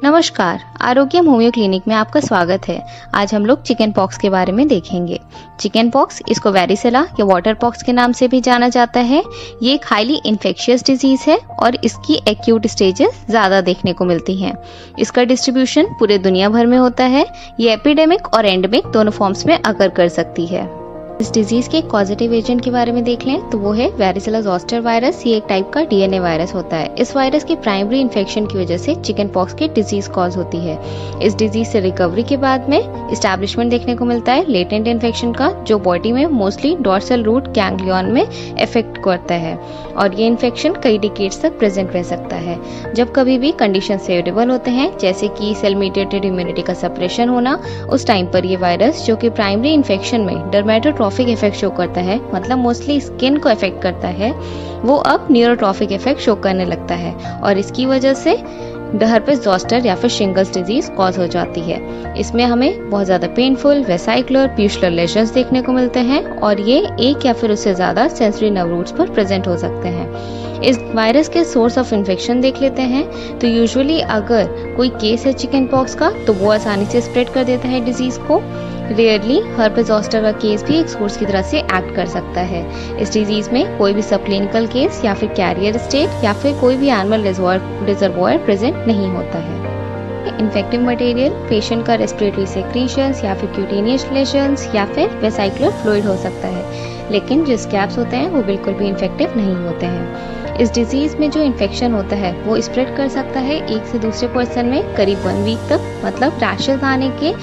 नमस्कार, आरोग्यम homeo clinic में आपका स्वागत है। आज हम लोग चिकन पॉक्स के बारे में देखेंगे। चिकन पॉक्स, इसको वेरिसेला या वाटर पॉक्स के नाम से भी जाना जाता है। ये एक हाईली इन्फेक्शियस डिजीज है और इसकी एक्यूट स्टेजेस ज़्यादा देखने को मिलती हैं। इसका डिस्ट्रीब्यूशन पूरे दुनिया भर में होता है। ये एपिडेमिक और एंडेमिक दोनों फॉर्म्स में अकर कर सकती है। इस डिजीज के कॉजेटिव एजेंट के बारे में देख लें तो वो है वेरिसेला जोस्टर वायरस। ये एक टाइप का डीएनए वायरस होता है। इस वायरस के प्राइमरी इन्फेक्शन की वजह से चिकन पॉक्स की डिजीज कॉज होती है। इस डिजीज से रिकवरी के बाद में एस्टैब्लिशमेंट देखने को मिलता है लेटेंट इन्फेक्शन का, जो बॉडी में मोस्टली डॉर्सल रूट गैंग्लियन में इफेक्ट करता है और ये इन्फेक्शन कई डिकेड्स तक प्रेजेंट रह सकता है। जब कभी भी कंडीशन फेवरेबल होते हैं, जैसे कि सेल मीडिएटेड इम्यूनिटी का सप्रेशन होना, उस टाइम पर ये वायरस जो कि प्राइमरी इन्फेक्शन में डर्मेटोट्रॉफिक इफेक्ट शो करता है, मतलब मोस्टली स्किन को इफेक्ट करता है, वो अब न्यूरोट्रॉफिक इफेक्ट शो करने लगता है और इसकी वजह से हर्पेस जोस्टर या फिर शिंगल्स डिजीज कॉज हो जाती है। इसमें हमें बहुत ज्यादा पेनफुल वेसाइकुलर प्यूशुलर लेशंस देखने को मिलते हैं और ये एक या फिर उससे ज्यादा सेंसरी नर्व रूट्स पर प्रेजेंट हो सकते हैं। इस वायरस के सोर्स ऑफ इन्फेक्शन देख लेते हैं तो यूजुअली अगर कोई केस है चिकन पॉक्स का तो वो आसानी से स्प्रेड कर देता है डिजीज को। रेयरली हर्पेस जोस्टर का केस भी एक सोर्स की तरह से एक्ट कर सकता है। इस डिजीज में कोई भी सब क्लिनिकल केस या फिर कैरियर स्टेट या फिर कोई भी एनिमल रिजर्वोयर प्रेजेंट नहीं होता है। इन्फेक्टिव मटेरियल पेशेंट का रेस्पिरेटरी सेक्रीशंस या फिर क्यूटेनियस लेशंस या फिर वेसाइकुलर फ्लूइड हो सकता है, लेकिन जो स्कैब्स होते हैं वो बिल्कुल भी इन्फेक्टिव नहीं होते हैं। इस डिजीज में जो इन्फेक्शन होता है वो स्प्रेड कर सकता है एक से दूसरे पर्सन में करीब 1 वीक तक, मतलब रैशेज आने के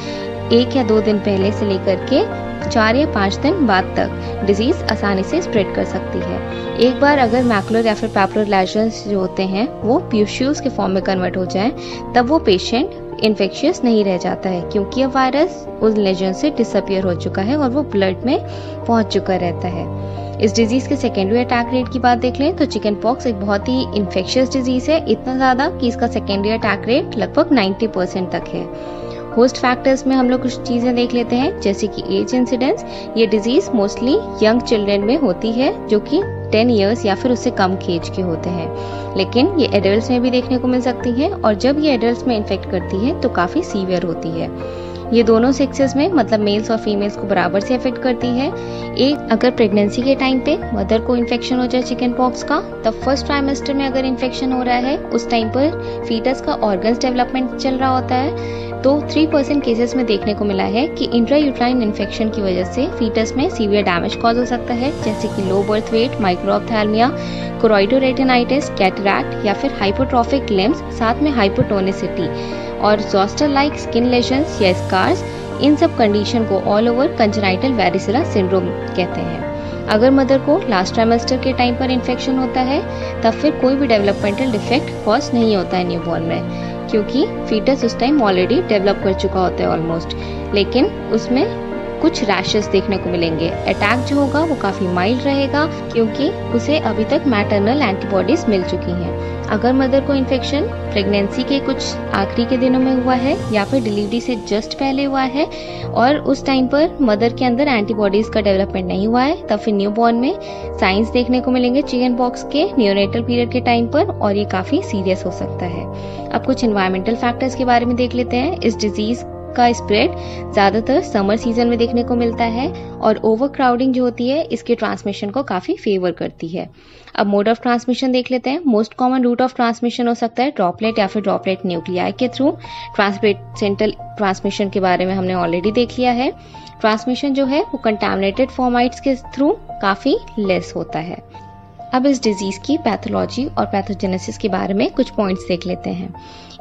1 या 2 दिन पहले से लेकर के 4 या 5 दिन बाद तक डिजीज आसानी से स्प्रेड कर सकती है। एक बार अगर मैकुलर या फिर पैपुलर लेशंस जो होते हैं वो प्यूस्यूल्स के फॉर्म में कन्वर्ट हो जाएं, तब वो पेशेंट इन्फेक्शियस नहीं रह जाता है, क्योंकि अब वायरस उस लेजन से डिसअपियर हो चुका है और वो ब्लड में पहुंच चुका रहता है। इस डिजीज के सेकेंडरी अटैक रेट की बात देख लें तो चिकन पॉक्स एक बहुत ही इन्फेक्शियस डिजीज है, इतना ज्यादा कि इसका सेकेंडरी अटैक रेट लगभग 90% तक है। होस्ट फैक्टर्स में हम लोग कुछ चीजें देख लेते हैं, जैसे कि एज इंसिडेंस। ये डिजीज मोस्टली यंग चिल्ड्रन में होती है जो कि 10 इयर्स या फिर उससे कम एज के होते हैं, लेकिन ये एडल्ट्स में भी देखने को मिल सकती है और जब ये एडल्ट्स में इन्फेक्ट करती है तो काफी सीवियर होती है। ये दोनों सेक्सेस में, मतलब मेल्स और फीमेल्स को बराबर से इफेक्ट करती है। एक अगर प्रेगनेंसी के टाइम पे मदर को इन्फेक्शन हो जाए चिकन पॉक्स का, तब फर्स्ट ट्राइमेस्टर में अगर इन्फेक्शन हो रहा है, उस टाइम पर फीटस का ऑर्गन्स डेवलपमेंट चल रहा होता है, तो 3% केसेस में देखने को मिला है कि इंट्रायूट्राइन इन्फेक्शन की वजह से फीटस में सीवियर डैमेज कॉज हो सकता है, जैसे कि लो बर्थ वेट, माइक्रोऑप्थैल्मिया, कोरोइडोरेटिनाइटिस, कैटरैक्ट या फिर हाइपोट्रोफिक लिम्स, साथ में हाइपोटोनिसिटी और जोस्टर लाइक स्किन लेशंस या स्कार्स। इन सब कंडीशन को all over congenital varicella syndrome कहते हैं। अगर मदर को लास्ट ट्राइमेस्टर के टाइम पर इन्फेक्शन होता है, तब फिर कोई भी डेवलपमेंटल डिफेक्ट कॉज नहीं होता है न्यूबॉर्न में, क्योंकि फीटस उस टाइम ऑलरेडी डेवलप कर चुका होता है ऑलमोस्ट, लेकिन उसमें कुछ रैशेस देखने को मिलेंगे। अटैक जो होगा वो काफी माइल्ड रहेगा, क्योंकि उसे अभी तक मैटरनल एंटीबॉडीज मिल चुकी हैं। अगर मदर को इन्फेक्शन प्रेगनेंसी के कुछ आखिरी के दिनों में हुआ है या फिर डिलीवरी से जस्ट पहले हुआ है और उस टाइम पर मदर के अंदर एंटीबॉडीज का डेवलपमेंट नहीं हुआ है, तब फिर न्यूबॉर्न में साइंस देखने को मिलेंगे चिकन पॉक्स के नियोनेटल पीरियड के टाइम पर, और ये काफी सीरियस हो सकता है। अब कुछ एनवायरमेंटल फैक्टर्स के बारे में देख लेते हैं। इस डिजीज का स्प्रेड ज्यादातर समर सीजन में देखने को मिलता है और ओवर क्राउडिंग जो होती है इसके ट्रांसमिशन को काफी फेवर करती है। अब मोड ऑफ ट्रांसमिशन देख लेते हैं। Most common route of transmission हो सकता है ड्रॉपलेट या फिर ड्रॉपलेट न्यूक्लियाई के थ्रू। ट्रांसप्लेसेंटल ट्रांसमिशन के बारे में हमने ऑलरेडी देख लिया है। ट्रांसमिशन जो है वो कंटामिनेटेड फॉर्माइट्स के थ्रू काफी लेस होता है। अब इस डिजीज की पैथोलॉजी और पैथोजेनेसिस के बारे में कुछ पॉइंट्स देख लेते हैं।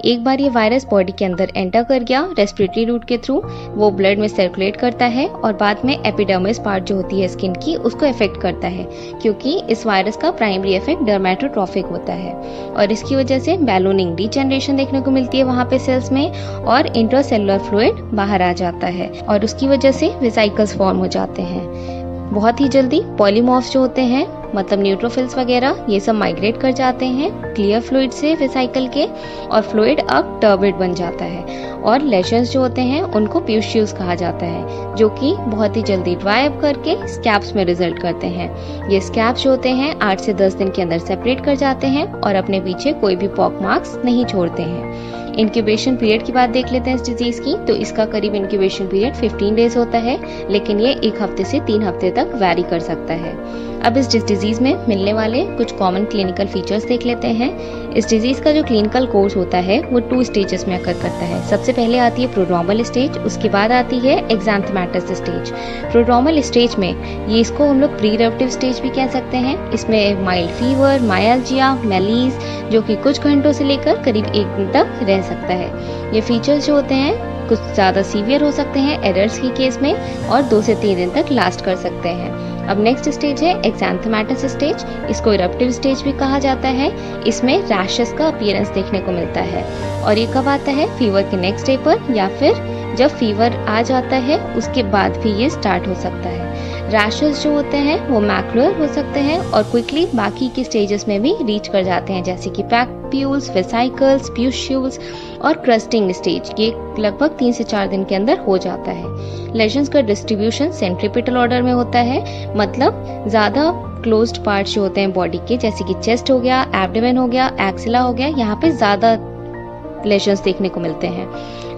एक बार ये वायरस बॉडी के अंदर एंटर कर गया रेस्पिरेटरी रूट के थ्रू, वो ब्लड में सर्कुलेट करता है और बाद में एपिडर्मिस पार्ट जो होती है स्किन की, उसको इफेक्ट करता है, क्योंकि इस वायरस का प्राइमरी इफेक्ट डर्मेटोट्रॉफिक होता है और इसकी वजह से बैलूनिंग डीजेनरेशन देखने को मिलती है वहां पे सेल्स में और इंट्रासेलुलर फ्लूइड बाहर आ जाता है और उसकी वजह से वेसाइकल्स फॉर्म हो जाते हैं। बहुत ही जल्दी पॉलीमॉर्फ्स जो होते हैं, मतलब न्यूट्रोफिल्स वगैरह, ये सब माइग्रेट कर जाते हैं क्लियर फ्लूइड से वेसाइकल के और फ्लूइड अब टर्बिड बन जाता है और लेशंस जो होते हैं उनको प्यूस्यूल्स कहा जाता है, जो कि बहुत ही जल्दी ड्राई अप करके स्कैब्स में रिजल्ट करते हैं। ये स्कैब्स जो होते हैं 8 से 10 दिन के अंदर सेपरेट कर जाते हैं और अपने पीछे कोई भी पॉक मार्क्स नहीं छोड़ते हैं। इंक्यूबेशन पीरियड की बात देख लेते हैं इस डिजीज की। तो इसका करीब इंक्यूबेशन पीरियड 15 डेज होता है, लेकिन ये 1 हफ्ते से 3 हफ्ते तक वैरी कर सकता है। अब इस डिजीज में मिलने वाले कुछ कॉमन क्लिनिकल फीचर्स देख लेते हैं। इस डिजीज का जो क्लिनिकल कोर्स होता है वो 2 स्टेजेस में अकर करता है। सबसे पहले आती है प्रोड्रोमल स्टेज, उसके बाद आती है एक्सांथेमेटस स्टेज। प्रोड्रोमल स्टेज में ये इसको हम लोग प्रीरेप्टिव स्टेज भी कह सकते हैं। इसमें माइल्ड फीवर, मायल्जिया, मैलीज जो कि कुछ घंटों से लेकर करीब 1 दिन तक रह सकता है। ये फीचर्स जो होते हैं कुछ ज़्यादा सीवियर हो सकते हैं एडल्ट्स के केस में और 2 से 3 दिन तक लास्ट कर सकते हैं। अब नेक्स्ट स्टेज है एक्सांथेमेटस स्टेज, इसको इरप्टिव स्टेज भी कहा जाता है। इसमें रैशेस का अपीयरेंस देखने को मिलता है और ये कब आता है, फीवर के नेक्स्ट डे पर या फिर जब फीवर आ जाता है उसके बाद भी ये स्टार्ट हो सकता है। रैशेस जो होते हैं वो मैकुलर हो सकते हैं और क्विकली बाकी के स्टेजेस में भी रीच कर जाते हैं, जैसे कि पैक्यूल्स, वेसाइकल्स, प्यूस्यूल्स और क्रस्टिंग स्टेज। ये लगभग 3 से 4 दिन के अंदर हो जाता है। लेशंस का डिस्ट्रीब्यूशन सेंट्रीपिटल ऑर्डर में होता है, मतलब ज्यादा क्लोज्ड पार्ट्स जो होते हैं बॉडी के, जैसे कि चेस्ट हो गया, एब्डोमेन हो गया, एक्सिला हो गया, यहाँ पे ज्यादा लेशंस देखने को मिलते हैं।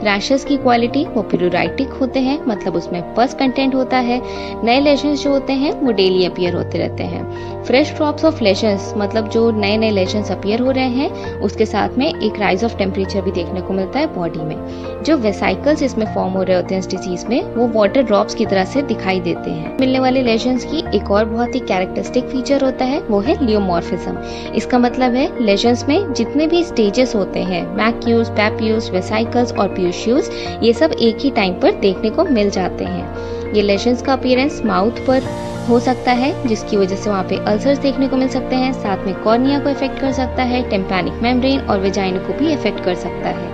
रैशेस की क्वालिटी वो प्यूराइटिक होते हैं, मतलब उसमें पस कंटेंट होता है। नए लेशंस जो होते हैं वो डेली अपीयर होते रहते हैं। फ्रेश ड्रॉप्स ऑफ लेशंस, मतलब जो नए नए लेशंस अपीयर हो रहे हैं उसके साथ में एक राइज ऑफ टेम्परेचर भी देखने को मिलता है बॉडी में। जो वेसाइकल्स इसमें फॉर्म हो रहे होते हैं इस डिजीज में वो वाटर ड्रॉप्स की तरह से दिखाई देते हैं। मिलने वाले लेशंस की एक और बहुत ही कैरेक्टरिस्टिक फीचर होता है वो है लियोमॉर्फिज्म। इसका मतलब है लेशंस में जितने भी स्टेजेस होते हैं, मैक्यूल्स, पैप्यूल्स, वेसाइकल्स और प्यूस्यूल्स, ये सब एक ही टाइम पर देखने को मिल जाते हैं। ये लेशंस का अपीयरेंस माउथ पर हो सकता है, जिसकी वजह से वहाँ पे अल्सर्स देखने को मिल सकते हैं। साथ में कॉर्निया को इफेक्ट कर सकता है, टिम्पैनिक मेम्ब्रेन और वेजाइना को भी इफेक्ट कर सकता है।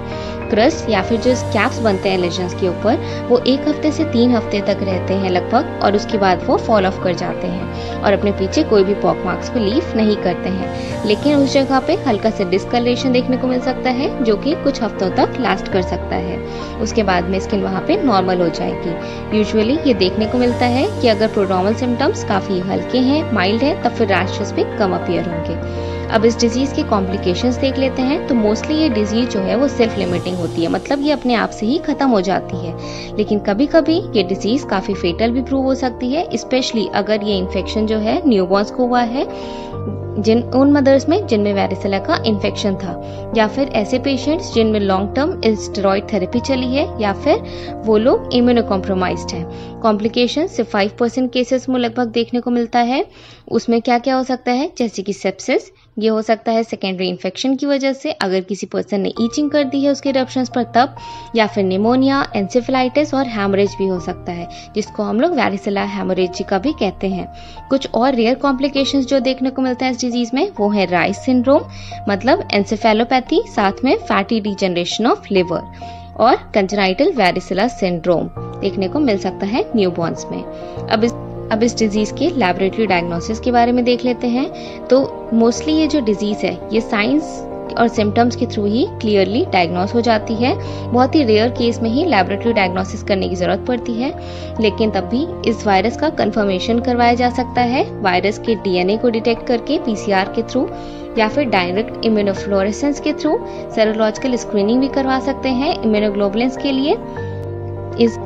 क्रस्ट या फिर जो स्कैब्स बनते हैं लेशंस के ऊपर वो 1 हफ्ते से 3 हफ्ते तक रहते हैं लगभग, और उसके बाद वो फॉल ऑफ कर जाते हैं और अपने पीछे कोई भी पॉक मार्क्स को लीव नहीं करते हैं। लेकिन उस जगह पे हल्का सा डिस्कलरेशन देखने को मिल सकता है जो कि कुछ हफ्तों तक लास्ट कर सकता है। उसके बाद में स्किन वहाँ पे नॉर्मल हो जाएगी। यूजुअली ये देखने को मिलता है कि अगर प्रोड्रोमल सिम्टम्स काफी हल्के हैं, माइल्ड है, तब फिर रैशेस भी कम अपीयर होंगे। अब इस डिजीज के कॉम्प्लिकेशंस देख लेते हैं। तो मोस्टली ये डिजीज जो है वो सेल्फ लिमिटिंग होती है, मतलब ये अपने आप से ही खत्म हो जाती है। लेकिन कभी कभी ये डिजीज काफी फेटल भी प्रूव हो सकती है, स्पेशली अगर ये इन्फेक्शन जो है न्यूबॉर्न्स को हुआ है, उन मदर्स में जिनमें वैरिसेला का इन्फेक्शन था, या फिर ऐसे पेशेंट्स जिनमें लॉन्ग टर्म स्टेरॉइड थेरेपी चली है, या फिर वो लोग इम्यूनो कॉम्प्रोमाइज्ड हैं। कॉम्प्लिकेशन सिर्फ 5% केसेस में लगभग देखने को मिलता है। उसमें क्या क्या हो सकता है, जैसे कि सेप्सिस, ये हो सकता है सेकेंडरी इन्फेक्शन की वजह से, अगर किसी पर्सन ने ईचिंग कर दी है उसके इरप्शंस पर तब, या फिर निमोनिया, एंसेफेलाइटिस और हैमरेज भी हो सकता है, जिसको हम लोग वैरिसेला हैमरेज का भी कहते हैं। कुछ और रेयर कॉम्प्लिकेशंस जो देखने को मिलता है इस डिजीज में वो है राइस सिंड्रोम, मतलब एंसेफेलोपैथी, साथ में फैटी डिजेनरेशन ऑफ लिवर, और कंजेनाइटल वैरिसेला सिंड्रोम देखने को मिल सकता है न्यूबॉर्न्स में। अब इस डिजीज के लैबोरेटरी डायग्नोसिस के बारे में देख लेते हैं। तो मोस्टली ये जो डिजीज है ये साइंस और सिम्टम्स के थ्रू ही क्लियरली डायग्नोस हो जाती है। बहुत ही रेयर केस में ही लैबोरेटरी डायग्नोसिस करने की जरूरत पड़ती है, लेकिन तब भी इस वायरस का कंफर्मेशन करवाया जा सकता है वायरस के डीएनए को डिटेक्ट करके पीसीआर के थ्रू, या फिर डायरेक्ट इम्यूनोफ्लोरेसेंस के थ्रू सेरोलॉजिकल स्क्रीनिंग भी करवा सकते हैं इम्यूनोग्लोबुलिन्स के लिए।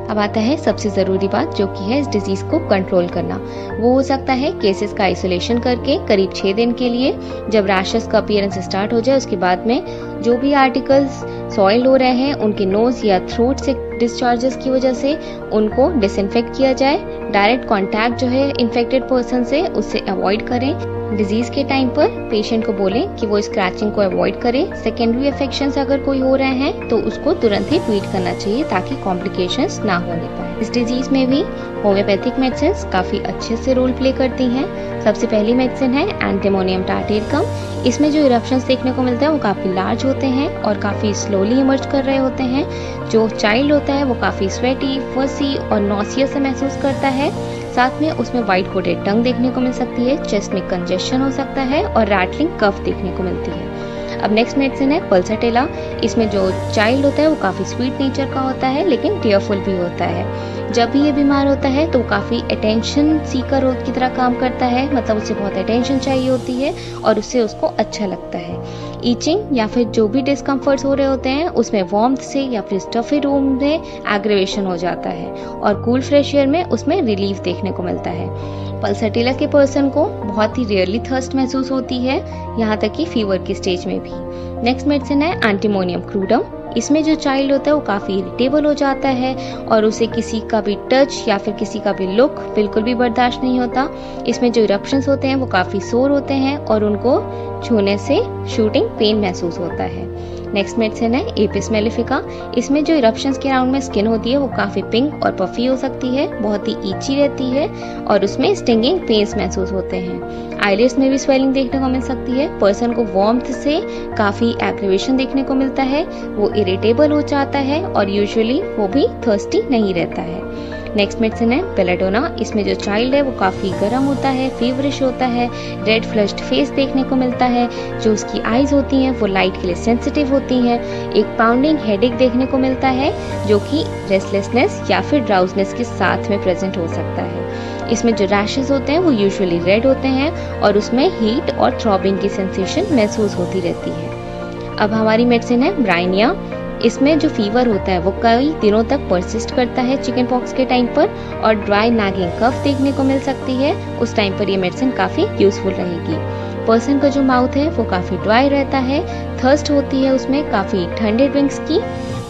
अब आता है सबसे जरूरी बात, जो कि है इस डिजीज को कंट्रोल करना। वो हो सकता है केसेस का आइसोलेशन करके करीब 6 दिन के लिए, जब रैशेस का अपीयरेंस स्टार्ट हो जाए उसके बाद में जो भी आर्टिकल्स सॉइल हो रहे हैं उनके नोज या थ्रोट से डिस्चार्जेस की वजह से उनको डिसइंफेक्ट किया जाए। डायरेक्ट कांटेक्ट जो है इन्फेक्टेड पर्सन से उससे अवॉइड करें। डिजीज के टाइम पर पेशेंट को बोलें कि वो स्क्रैचिंग को अवॉइड करे। सेकेंडरी इन्फेक्शंस अगर कोई हो रहे हैं तो उसको तुरंत ही ट्रीट करना चाहिए ताकि कॉम्प्लिकेशंस ना होने पाए। इस डिजीज में भी होम्योपैथिक मेडिसिन काफी अच्छे से रोल प्ले करती हैं। सबसे पहली मेडिसिन है एंटीमोनियम टार्टेरिकम। इसमें जो इरप्शंस देखने को मिलते हैं वो काफी लार्ज होते हैं और काफी स्लोली इमर्ज कर रहे होते हैं। जो चाइल्ड होता है वो काफी स्वेटी, फसी और नॉसियस से महसूस करता है। साथ में उसमें व्हाइट कोटेड टंग देखने को मिल सकती है, चेस्ट में कंजेशन हो सकता है और रैटलिंग कफ देखने को मिलती है। अब नेक्स्ट मेडिसिन है पल्साटेला। इसमें जो चाइल्ड होता है वो काफी स्वीट नेचर का होता है लेकिन टीयरफुल भी होता है। जब भी ये बीमार होता है तो काफी अटेंशन सीकर की तरह काम करता है, मतलब उसे बहुत अटेंशन चाहिए होती है और उससे उसको अच्छा लगता है। ईचिंग या फिर जो भी डिस्कम्फर्ट्स हो रहे होते हैं उसमें वार्मथ से या फिर स्टफी रूम में एग्रेवेशन हो जाता है और कूल फ्रेश एयर में उसमें रिलीफ देखने को मिलता है। पल्सैटिला के पर्सन को बहुत ही रेयरली थर्स्ट महसूस होती है, यहाँ तक कि फीवर की स्टेज में भी। नेक्स्ट मेडिसिन है एंटीमोनियम क्रूडम। इसमें जो चाइल्ड होता है वो काफ़ी इरिटेबल हो जाता है और उसे किसी का भी टच या फिर किसी का भी लुक बिल्कुल भी बर्दाश्त नहीं होता। इसमें जो इरप्शंस होते हैं वो काफ़ी सोर होते हैं और उनको छूने से शूटिंग पेन महसूस होता है। नेक्स्ट मेडिसिन है एपिस मेलिफिका। इसमें जो इरप्शंस के अराउंड में स्किन होती है वो काफ़ी पिंक और पफी हो सकती है, बहुत ही ईची रहती है और उसमें स्टिंगिंग पेन्स महसूस होते हैं। आईलिड्स में भी स्वेलिंग देखने को मिल सकती है। पर्सन को वार्मथ से काफ़ी एग्रीवेशन देखने को मिलता है, वो इरिटेबल हो जाता है और यूजुअली वो भी थर्स्टी नहीं रहता है। नेक्स्ट मेडिसिन है बेलेडोना। इसमें जो चाइल्ड है वो काफ़ी गर्म होता है, फीवरिश होता है, रेड फ्लश्ड फेस देखने को मिलता है। जो उसकी आईज होती हैं वो लाइट के लिए सेंसिटिव होती हैं। एक पाउंडिंग हेडेक देखने को मिलता है जो कि रेस्टलेसनेस या फिर ड्राउजनेस के साथ में प्रेजेंट हो सकता है। इसमें जो रैशेज होते हैं वो यूजुअली रेड होते हैं और उसमें हीट और थ्रॉबिंग की सेंसेशन महसूस होती रहती है। अब हमारी मेडिसिन है ब्राइनिया। इसमें जो फीवर होता है वो कई दिनों तक परसिस्ट करता है चिकन पॉक्स के टाइम पर और ड्राई नैगिंग कफ देखने को मिल सकती है। उस टाइम पर ये मेडिसिन काफ़ी यूजफुल रहेगी। पर्सन का जो माउथ है वो काफ़ी ड्राई रहता है, थर्स्ट होती है उसमें काफ़ी ठंडे ड्रिंक्स की।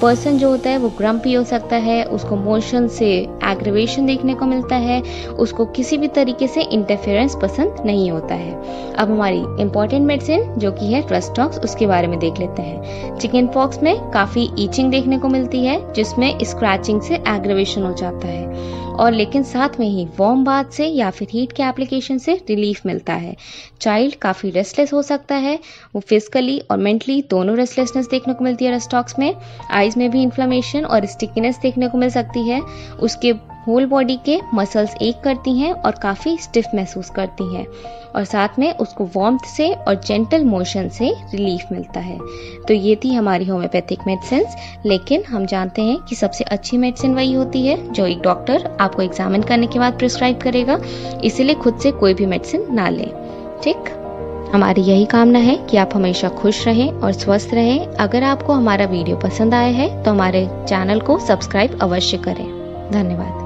पर्सन जो होता है वो ग्रम्पी हो सकता है, उसको मोशन से एग्रीवेशन देखने को मिलता है, उसको किसी भी तरीके से इंटरफेरेंस पसंद नहीं होता है। अब हमारी इंपॉर्टेंट मेडिसिन जो कि है रस्टॉक्स, उसके बारे में देख लेते हैं। चिकन पॉक्स में काफ़ी ईचिंग देखने को मिलती है जिसमें स्क्रैचिंग से एग्रीवेशन हो जाता है और लेकिन साथ में ही वार्म बाथ से या फिर हीट के एप्लीकेशन से रिलीफ मिलता है। चाइल्ड काफ़ी रेस्टलेस हो सकता है, वो फिजिकली और मेंटली दोनों रेस्टलेसनेस देखने को मिलती है रस्टॉक्स में। आइज में भी इन्फ्लेमेशन और स्टिकीनेस देखने को मिल सकती है। उसके होल बॉडी के मसल्स एक करती हैं और काफ़ी स्टिफ महसूस करती हैं और साथ में उसको वार्मथ से और जेंटल मोशन से रिलीफ मिलता है। तो ये थी हमारी होम्योपैथिक मेडिसिन्स, लेकिन हम जानते हैं कि सबसे अच्छी मेडिसिन वही होती है जो एक डॉक्टर आपको एग्जामिन करने के बाद प्रिस्क्राइब करेगा, इसीलिए खुद से कोई भी मेडिसिन ना लें। ठीक, हमारी यही कामना है कि आप हमेशा खुश रहें और स्वस्थ रहें। अगर आपको हमारा वीडियो पसंद आया है तो हमारे चैनल को सब्सक्राइब अवश्य करें। धन्यवाद।